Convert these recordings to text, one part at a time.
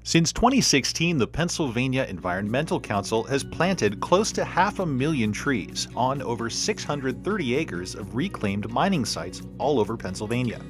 Since 2016, the Pennsylvania Environmental Council has planted close to 500,000 trees on over 630 acres of reclaimed mining sites all over Pennsylvania.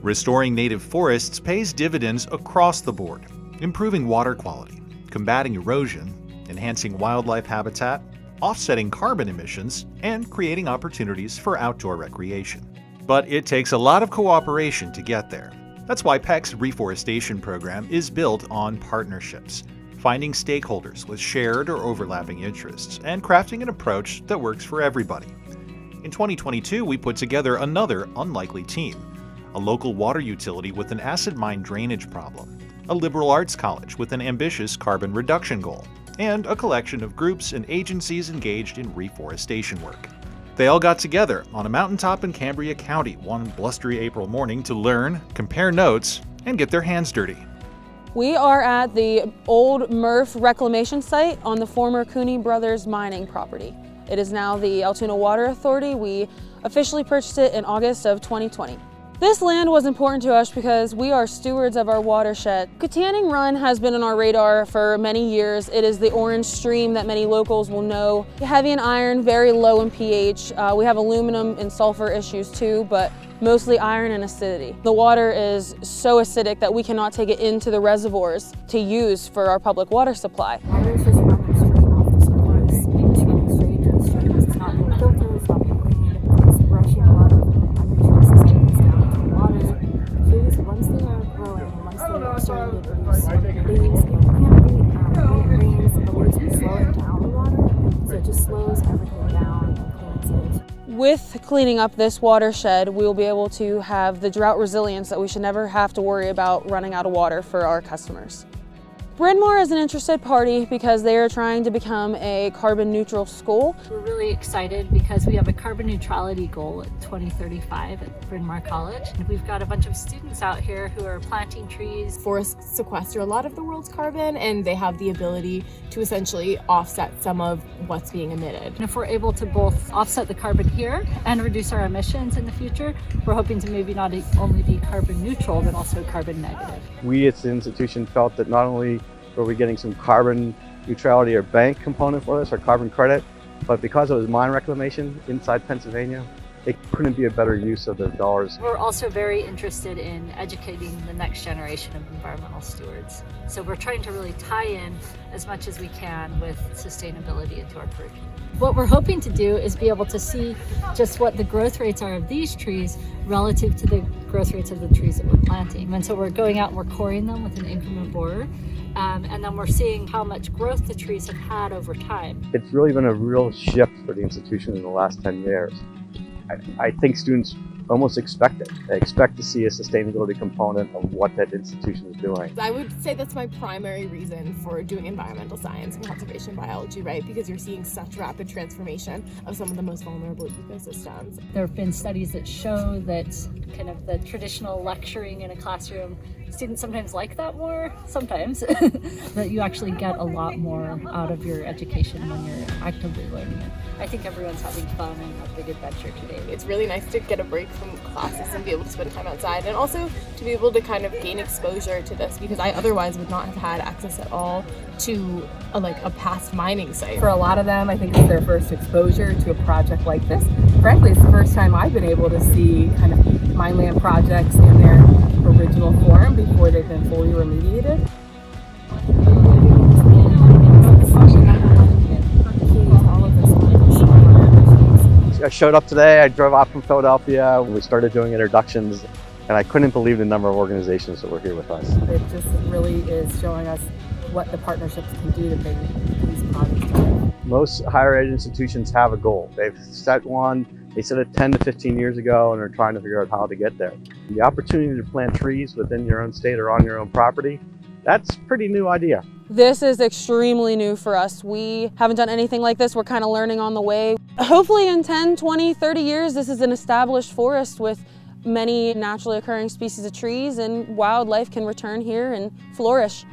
Restoring native forests pays dividends across the board, improving water quality, combating erosion, enhancing wildlife habitat, offsetting carbon emissions, and creating opportunities for outdoor recreation. But it takes a lot of cooperation to get there. That's why PEC's reforestation program is built on partnerships, finding stakeholders with shared or overlapping interests, and crafting an approach that works for everybody. In 2022, we put together another unlikely team: a local water utility with an acid mine drainage problem, a liberal arts college with an ambitious carbon reduction goal, and a collection of groups and agencies engaged in reforestation work. They all got together on a mountaintop in Cambria County one blustery April morning to learn, compare notes, and get their hands dirty. We are at the old Murph reclamation site on the former Cooney Brothers mining property. It is now the Altoona Water Authority. We officially purchased it in August of 2020. This land was important to us because we are stewards of our watershed. Kittanning Run has been on our radar for many years. It is the orange stream that many locals will know. Heavy in iron, very low in pH. We have aluminum and sulfur issues too, but mostly iron and acidity. The water is so acidic that we cannot take it into the reservoirs to use for our public water supply. Water is just running straight off the surface. It's running straight into the streams. It's not being filtered, it's not being cleaned. It's rushing a lot of nutrients down into the water. Trees, once they are growing, once they are starting to produce leaves and canopy, when it rains, the leaves are slowing down the water, so it just slows everything down and cleans it. With cleaning up this watershed, we will be able to have the drought resilience that we should never have to worry about running out of water for our customers. Bryn Mawr is an interested party because they are trying to become a carbon neutral school. We're really excited because we have a carbon neutrality goal at 2035 at Bryn Mawr College. And we've got a bunch of students out here who are planting trees. Forests sequester a lot of the world's carbon, and they have the ability to essentially offset some of what's being emitted. And if we're able to both offset the carbon here and reduce our emissions in the future, we're hoping to maybe not only be carbon neutral, but also carbon negative. We at the institution felt that not only were we getting some carbon neutrality or bank component for this, or carbon credit, but because it was mine reclamation inside Pennsylvania, it couldn't be a better use of the dollars. We're also very interested in educating the next generation of environmental stewards. So we're trying to really tie in as much as we can with sustainability into our curriculum. What we're hoping to do is be able to see just what the growth rates are of these trees relative to the growth rates of the trees that we're planting. And so we're going out and we're coring them with an increment borer. And then we're seeing how much growth the trees have had over time. It's really been a real shift for the institution in the last 10 years. I think students almost expect it. They expect to see a sustainability component of what that institution is doing. I would say that's my primary reason for doing environmental science and conservation biology, right? Because you're seeing such rapid transformation of some of the most vulnerable ecosystems. There have been studies that show that kind of the traditional lecturing in a classroom, students sometimes like that more, sometimes, that you actually get a lot more out of your education when you're actively learning it. I think everyone's having fun and a big adventure today. It's really nice to get a break from classes and be able to spend time outside, and also to be able to kind of gain exposure to this, because I otherwise would not have had access at all to a past mining site. For a lot of them, I think it's their first exposure to a project like this. Frankly, it's the first time I've been able to see kind of mineland projects in their original form before they've been fully remediated. I showed up today, I drove out from Philadelphia, we started doing introductions, and I couldn't believe the number of organizations that were here with us. It just really is showing us what the partnerships can do to bring these projects to life. Most higher ed institutions have a goal. They've set one, they set it 10 to 15 years ago, and are trying to figure out how to get there. The opportunity to plant trees within your own state or on your own property, that's a pretty new idea. This is extremely new for us. We haven't done anything like this. We're kind of learning on the way. Hopefully in 10, 20, 30 years, this is an established forest with many naturally occurring species of trees, and wildlife can return here and flourish.